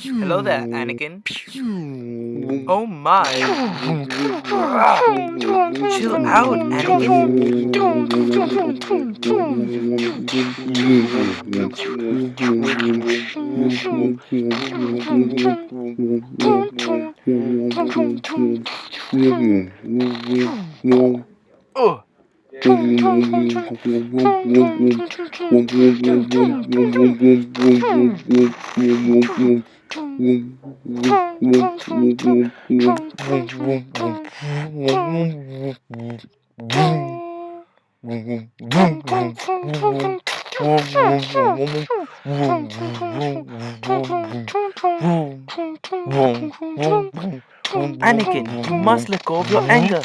Hello there, Anakin. Oh my. Chill out, Anakin. Oh. Anakin, you must let go of your anger.